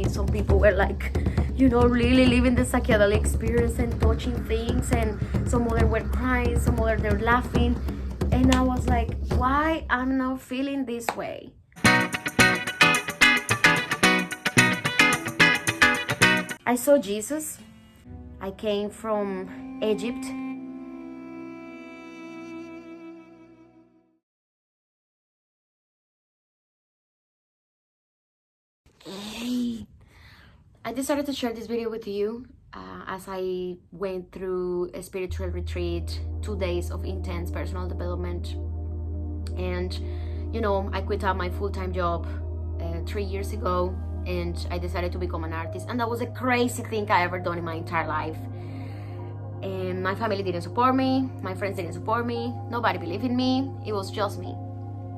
Some people were like, really living the psychedelic experience and touching things, and some other were crying, some other they're laughing. And I was like, why I'm not feeling this way? I saw Jesus. I came from Egypt. I decided to share this video with you as I went through a spiritual retreat, 2 days of intense personal development. And I quit out my full-time job 3 years ago, and I decided to become an artist. And that was a crazy thing I ever done in my entire life. And my family didn't support me, my friends didn't support me, nobody believed in me, it was just me.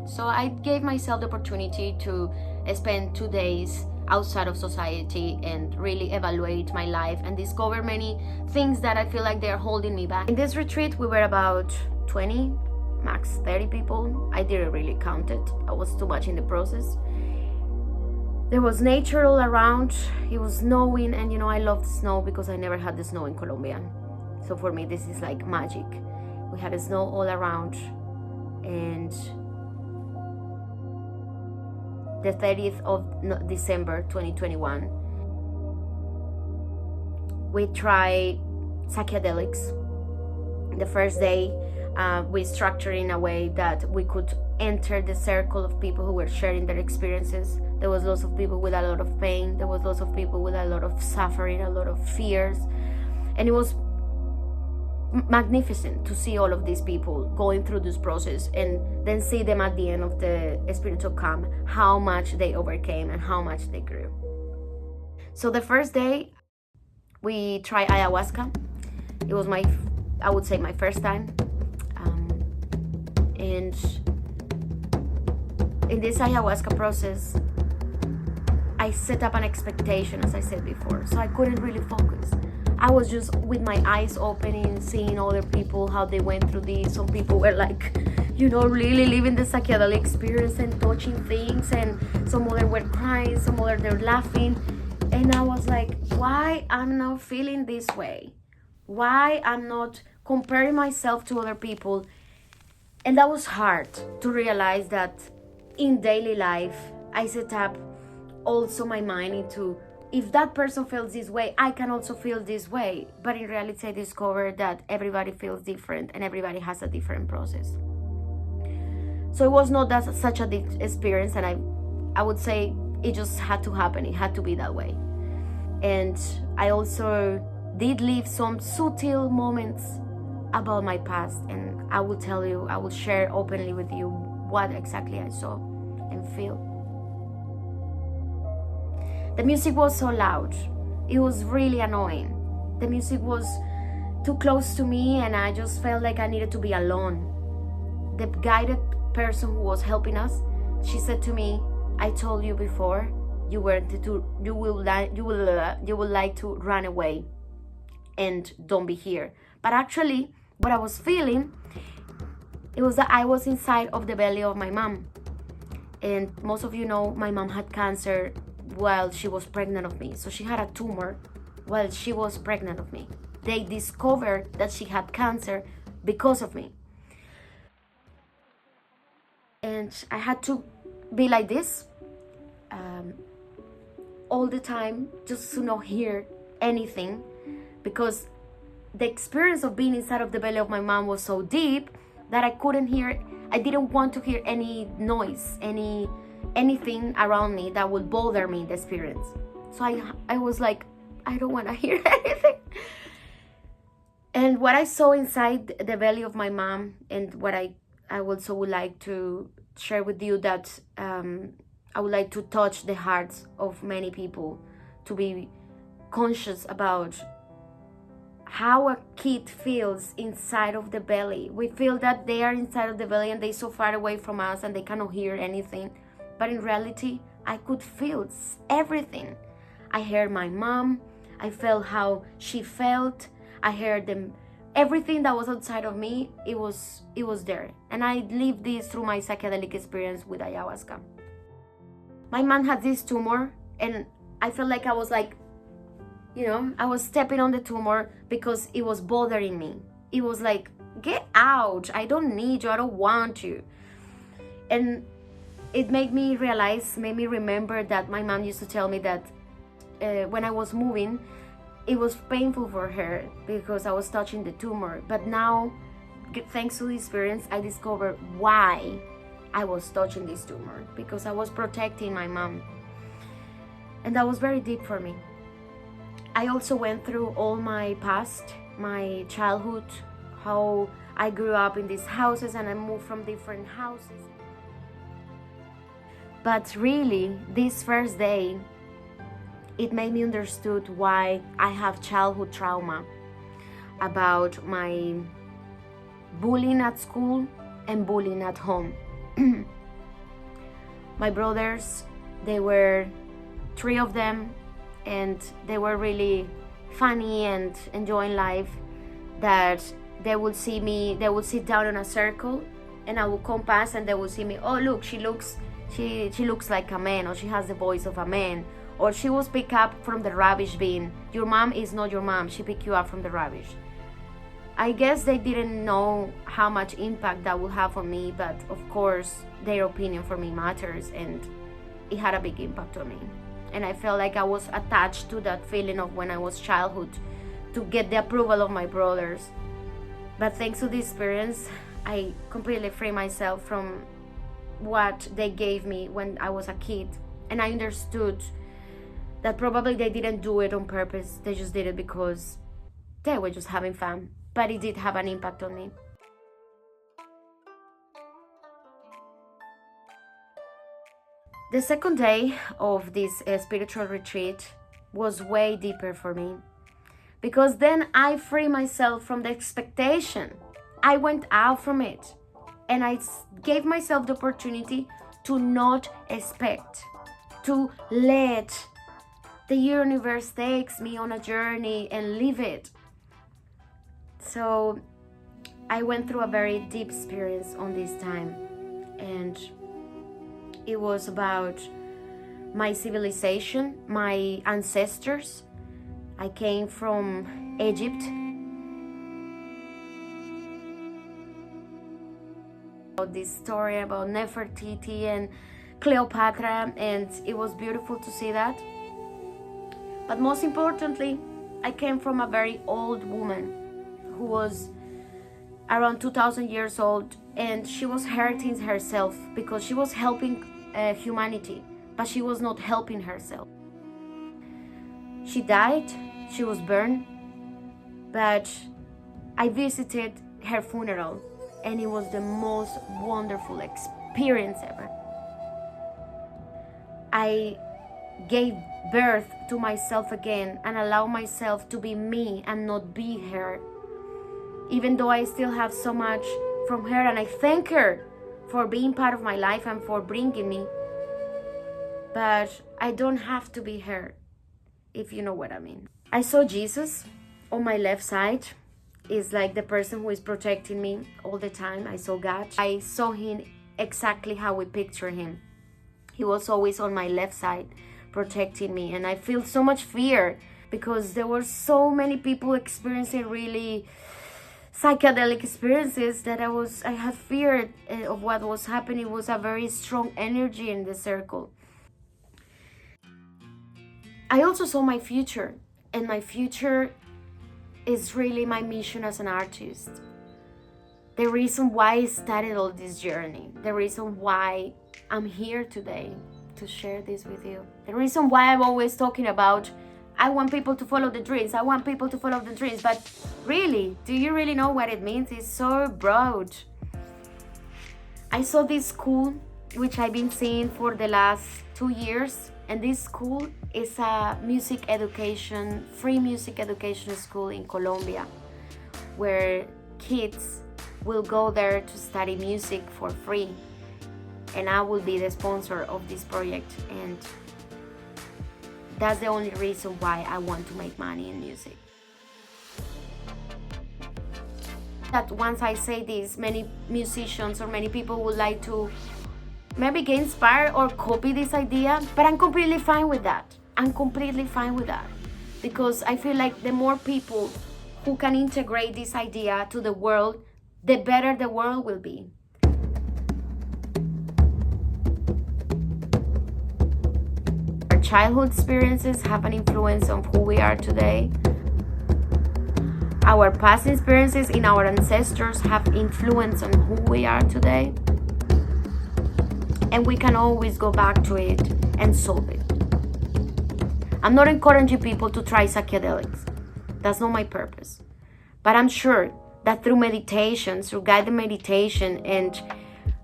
So I gave myself the opportunity to spend 2 days outside of society and really evaluate my life and discover many things that I feel like they're holding me back. In this retreat, we were about 20, max 30 people. I didn't really count it. I was too much in the process. There was nature all around. It was snowing, and I love snow because I never had the snow in Colombia. So for me, this is like magic. We had snow all around, and the 30th of December 2021, we tried psychedelics. The first day, we structured in a way that we could enter the circle of people who were sharing their experiences. There was lots of people with a lot of pain. There was lots of people with a lot of suffering, a lot of fears. And it was magnificent to see all of these people going through this process and then see them at the end of the spiritual camp, how much they overcame and how much they grew. So the first day we tried ayahuasca. It was I would say my first time, and in this ayahuasca process I set up an expectation, as I said before, so I couldn't really focus. I was just with my eyes opening, seeing other people, how they went through this. Some people were like, really living the psychedelic experience and touching things, and some other were crying, some other they're laughing. And I was like, why I'm not feeling this way? Why I'm not comparing myself to other people? And that was hard to realize that in daily life, I set up also my mind into, if that person feels this way, I can also feel this way. But in reality, I discovered that everybody feels different and everybody has a different process. So it was not such a deep experience, and I would say it just had to happen. It had to be that way. And I also did leave some subtle moments about my past, and I will tell you, I will share openly with you what exactly I saw and feel. The music was so loud. It was really annoying. The music was too close to me, and I just felt like I needed to be alone. The guided person who was helping us, she said to me, I told you before, you will like to run away and don't be here. But actually, what I was feeling, it was that I was inside of the belly of my mom. And most of you know my mom had cancer while she was pregnant of me. So she had a tumor while she was pregnant of me. They discovered that she had cancer because of me. And I had to be like this all the time, just to not hear anything, because the experience of being inside of the belly of my mom was so deep that I didn't want to hear any noise, anything around me that would bother me, the experience. So I was like, I don't want to hear anything. And what I saw inside the belly of my mom, and what I also would like to share with you, that I would like to touch the hearts of many people, to be conscious about how a kid feels inside of the belly. We feel that they are inside of the belly and they're so far away from us and they cannot hear anything. But in reality, I could feel everything. I heard my mom. I felt how she felt. I heard them. Everything that was outside of me, it was there. And I lived this through my psychedelic experience with ayahuasca. My mom had this tumor, and I felt like I was like, I was stepping on the tumor because it was bothering me. It was like, get out, I don't need you, I don't want you. And it made me remember that my mom used to tell me that when I was moving, it was painful for her because I was touching the tumor. But now, thanks to the experience, I discovered why I was touching this tumor, because I was protecting my mom. And that was very deep for me. I also went through all my past, my childhood, how I grew up in these houses and I moved from different houses. But really, this first day, it made me understood why I have childhood trauma about my bullying at school and bullying at home. My brothers, they were 3 of them, and they were really funny and enjoying life. That they would see me, they would sit down in a circle, and I would come past and they would see me, oh look, she looks like a man, or she has the voice of a man, or she was picked up from the rubbish bin. Your mom is not your mom, she picked you up from the rubbish. I guess they didn't know how much impact that would have on me, but of course their opinion for me matters, and it had a big impact on me. And I felt like I was attached to that feeling of when I was childhood, to get the approval of my brothers. But thanks to this experience, I completely freed myself from what they gave me when I was a kid. And I understood that probably they didn't do it on purpose, they just did it because they were just having fun. But it did have an impact on me. The second day of this spiritual retreat was way deeper for me, because then I freed myself from the expectation. I went out from it, and I gave myself the opportunity to not expect, to let the universe takes me on a journey and live it. So I went through a very deep experience on this time, and it was about my civilization, my ancestors. I came from Egypt. This story about Nefertiti and Cleopatra, and it was beautiful to see that. But most importantly, I came from a very old woman who was around 2,000 years old, and she was hurting herself because she was helping humanity, but she was not helping herself. She died, she was burned, but I visited her funeral, and it was the most wonderful experience ever. I gave birth to myself again and allowed myself to be me and not be her, even though I still have so much from her, and I thank her for being part of my life and for bringing me. But I don't have to be her, if you know what I mean. I saw Jesus on my left side. Is like the person who is protecting me all the time. I saw God. I saw him exactly how we picture him. He was always on my left side protecting me, and I feel so much fear because there were so many people experiencing really psychedelic experiences that I had fear of what was happening. It was a very strong energy in the circle. I also saw my future, and my future is really my mission as an artist. The reason why I started all this journey, the reason why I'm here today to share this with you, the reason why I'm always talking about I want people to follow the dreams, I want people to follow the dreams, but really, do you really know what it means? It's so broad. I saw this school, which I've been seeing for the last 2 years, and this school is a music education, free music education school in Colombia, where kids will go there to study music for free. And I will be the sponsor of this project, and that's the only reason why I want to make money in music. That once I say this, many musicians or many people would like to maybe get inspired or copy this idea, but I'm completely fine with that. I'm completely fine with that, because I feel like the more people who can integrate this idea to the world, the better the world will be. Our childhood experiences have an influence on who we are today. Our past experiences in our ancestors have influence on who we are today. And we can always go back to it and solve it. I'm not encouraging people to try psychedelics. That's not my purpose. But I'm sure that through meditation, through guided meditation, and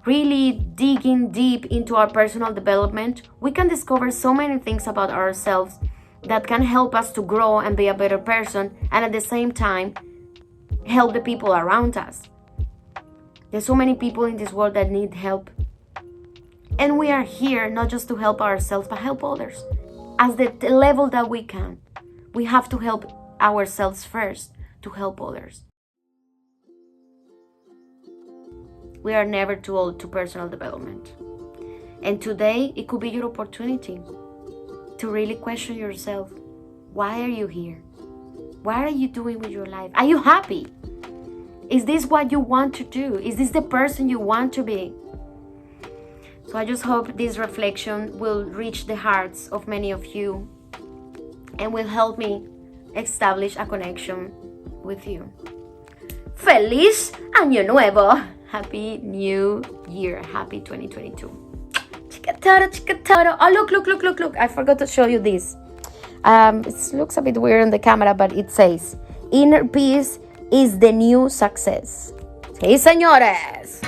really digging deep into our personal development, we can discover so many things about ourselves that can help us to grow and be a better person, and at the same time, help the people around us. There's so many people in this world that need help. And we are here not just to help ourselves, but help others. At the level that we can. We have to help ourselves first to help others. We are never too old to personal development. And today, it could be your opportunity to really question yourself. Why are you here? What are you doing with your life? Are you happy? Is this what you want to do? Is this the person you want to be? So I just hope this reflection will reach the hearts of many of you and will help me establish a connection with you. Feliz Año Nuevo! Happy New Year. Happy 2022. Oh, look. I forgot to show you this. It looks a bit weird on the camera, but it says, inner peace is the new success. Sí, señores.